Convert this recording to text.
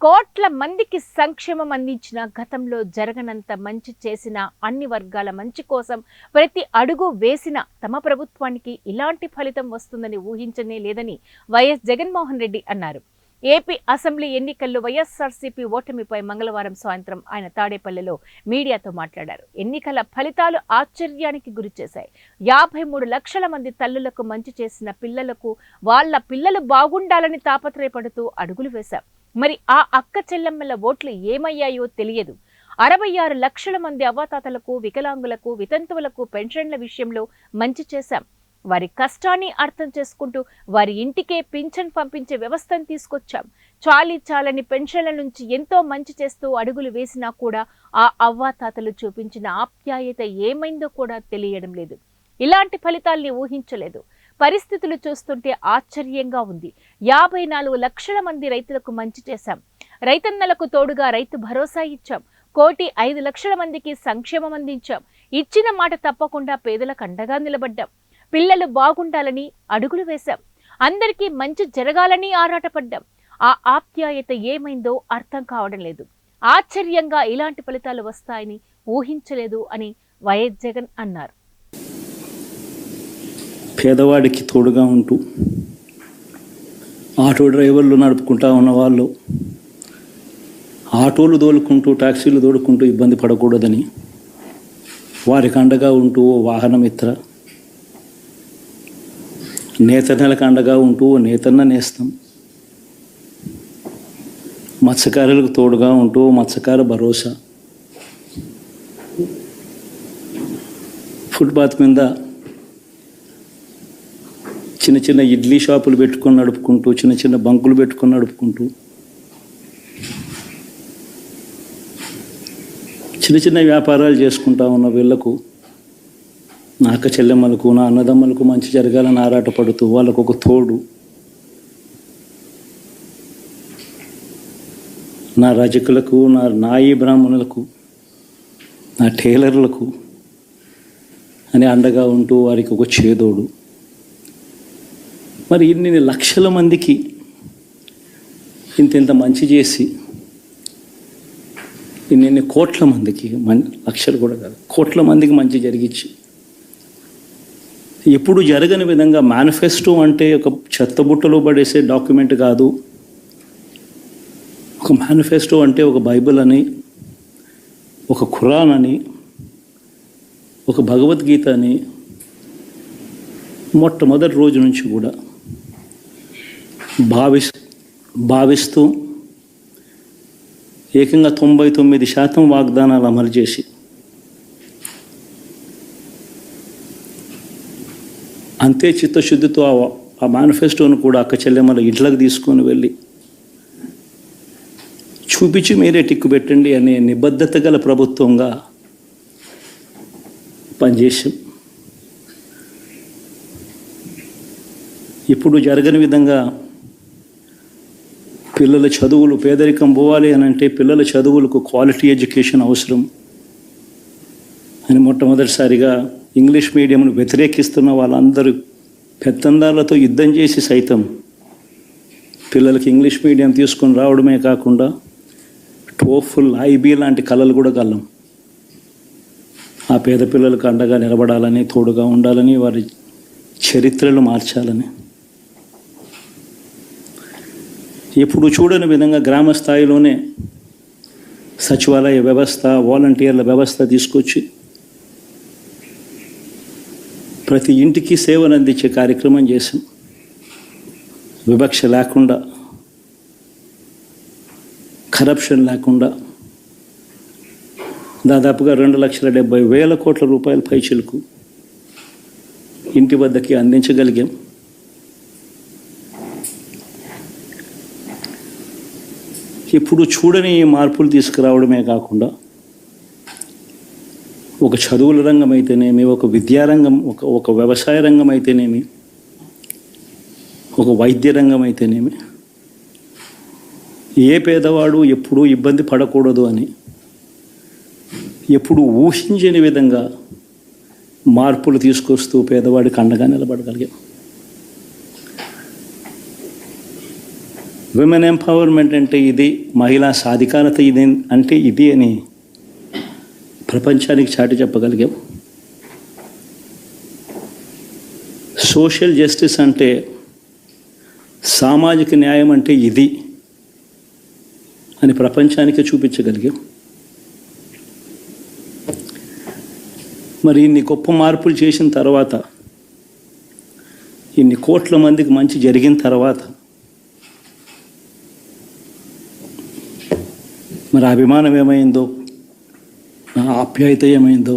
కోట్ల మందికి సంక్షేమం అందించిన, గతంలో జరగనంత మంచి చేసిన, అన్ని వర్గాల మంచి కోసం ప్రతి అడుగు వేసిన తమ ప్రభుత్వానికి ఇలాంటి ఫలితం వస్తుందని ఊహించనే లేదని వైఎస్ జగన్మోహన్ రెడ్డి అన్నారు. ఏపీ అసెంబ్లీ ఎన్నికల్లో వైఎస్ఆర్సీపీ ఓటమిపై మంగళవారం సాయంత్రం ఆయన తాడేపల్లిలో మీడియాతో మాట్లాడారు. ఎన్నికల ఫలితాలు ఆశ్చర్యానికి గురిచేశాయి. 53 లక్షల మంది తల్లులకు మంచి చేసిన పిల్లలకు వాళ్ళ పిల్లలు బాగుండాలని తాపత్రయపడుతూ అడుగులు వేశాం. మరి ఆ అక్క చెల్లెమ్మల ఓట్లు ఏమయ్యాయో తెలియదు. 66 లక్షల మంది అవ్వాతాతలకు, వికలాంగులకు, వితంతువులకు పెన్షన్ల విషయంలో మంచి చేశాం. వారి కష్టాన్ని అర్థం చేసుకుంటూ వారి ఇంటికే పింఛన్ పంపించే వ్యవస్థను తీసుకొచ్చాం. చాలని పెన్షన్ల నుంచి ఎంతో మంచి చేస్తూ అడుగులు వేసినా కూడా ఆ అవ్వాతాతలు చూపించిన ఆప్యాయత ఏమైందో కూడా తెలియడం లేదు. ఇలాంటి ఫలితాల్ని ఊహించలేదు. పరిస్థితులు చూస్తుంటే ఆశ్చర్యంగా ఉంది. 54 లక్షల మంది రైతులకు మంచి చేశాం. రైతన్నలకు తోడుగా రైతు భరోసా ఇచ్చాం. 1,05,00,000 మందికి సంక్షేమం అందించాం. ఇచ్చిన మాట తప్పకుండా పేదలకు అండగా నిలబడ్డాం. పిల్లలు బాగుండాలని అడుగులు వేశాం. అందరికీ మంచి జరగాలని ఆరాటపడ్డాం. ఆ ఆప్యాయత ఏమైందో అర్థం కావడం లేదు. ఆశ్చర్యంగా ఇలాంటి ఫలితాలు వస్తాయని ఊహించలేదు అని వైఎస్ జగన్ అన్నారు. పేదవాడికి తోడుగా ఉంటూ ఆటో డ్రైవర్లు నడుపుకుంటా ఉన్న వాళ్ళు ఆటోలు తోలుకుంటూ, టాక్సీలు తోలుకుంటూ ఇబ్బంది పడకూడదని వారికి అండగా ఉంటూ వాహనమిత్ర, నేతన్నలకు అండగా ఉంటూ నేతన్న నేస్తం, మత్స్యకారులకు తోడుగా ఉంటూ మత్స్యకార భరోసా, ఫుట్పాత్ మీద చిన్న చిన్న ఇడ్లీ షాపులు పెట్టుకొని నడుపుకుంటూ, చిన్న చిన్న బంకులు పెట్టుకొని నడుపుకుంటూ, చిన్న చిన్న వ్యాపారాలు చేసుకుంటా ఉన్న వీళ్లకు, నా అక్క చెల్లెమ్మలకు, నా అన్నదమ్మలకు మంచి జరగాలని ఆరాటపడుతూ వాళ్ళకు ఒక తోడు, నా రజకులకు, నా నాయి బ్రాహ్మణులకు, నా టైలర్లకు అని అండగా ఉంటూ వారికి ఒక చేదోడు. మరి ఇన్ని లక్షల మందికి ఇంత మంచి చేసి, ఇన్ని కోట్ల మందికి, లక్షలు కూడా కాదు, కోట్ల మందికి మంచి జరిగించి, ఎప్పుడు జరగని విధంగా మేనిఫెస్టో అంటే ఒక చెత్తబుట్టలో పడేసే డాక్యుమెంట్ కాదు. ఒక మేనిఫెస్టో అంటే ఒక బైబిల్ అని, ఒక ఖురాన్ అని, ఒక భగవద్గీత అని మొట్టమొదటి రోజు నుంచి కూడా భావిస్తూ ఏకంగా 99% వాగ్దానాలు అమలు చేసి అంతే చిత్తశుద్ధితో ఆ మేనిఫెస్టోను కూడా అక్క చెల్లెమ్మల ఇంట్లోకి తీసుకొని వెళ్ళి చూపించి మీరే టిక్కు పెట్టండి అనే నిబద్ధత గల ప్రభుత్వంగా పనిచేసాం. ఇప్పుడు జరగని విధంగా పిల్లల చదువులు, పేదరికం పోవాలి అని అంటే పిల్లల చదువులకు క్వాలిటీ ఎడ్యుకేషన్ అవసరం అని మొట్టమొదటిసారిగా ఇంగ్లీష్ మీడియంను వ్యతిరేకిస్తున్న వాళ్ళందరూ పెత్తందారులతో యుద్ధం చేసి సైతం పిల్లలకి ఇంగ్లీష్ మీడియం తీసుకొని రావడమే కాకుండా టోఫుల్, ఐబీ లాంటి కళలు కూడా కలం. ఆ పేద పిల్లలకు అండగా నిలబడాలని, తోడుగా ఉండాలని, వారి చరిత్రలు మార్చాలని, ఎప్పుడు చూడని విధంగా గ్రామ స్థాయిలోనే సచివాలయ వ్యవస్థ, వాలంటీర్ల వ్యవస్థ తీసుకొచ్చి ప్రతి ఇంటికి సేవను అందించే కార్యక్రమం చేశాం. వివక్ష లేకుండా, కరప్షన్ లేకుండా దాదాపుగా 2,70,000 కోట్ల రూపాయల పైచిలకు ఇంటి వద్దకి అందించగలిగాం. ఇప్పుడు చూడని మార్పులు తీసుకురావడమే కాకుండా ఒక చదువుల రంగం అయితేనేమి, ఒక విద్యారంగం, ఒక వ్యవసాయ రంగం అయితేనేమి, ఒక వైద్య రంగం అయితేనేమి, ఏ పేదవాడు ఎప్పుడూ ఇబ్బంది పడకూడదు అని ఎప్పుడు ఊహించని విధంగా మార్పులు తీసుకొస్తూ పేదవాడికి అండగా నిలబడగలిగాం. విమెన్ ఎంపవర్మెంట్ అంటే ఇది, మహిళా సాధికారత ఇది అంటే ఇది అని ప్రపంచానికి చాటి చెప్పగలిగాం. సోషల్ జస్టిస్ అంటే, సామాజిక న్యాయం అంటే ఇది అని ప్రపంచానికి చూపించగలిగాం. మరి ఇన్ని గొప్ప మార్పులు చేసిన తర్వాత, ఇన్ని కోట్ల మందికి మంచి జరిగిన తర్వాత మరి అభిమానం ఏమైందో, ఆప్యాయత ఏమైందో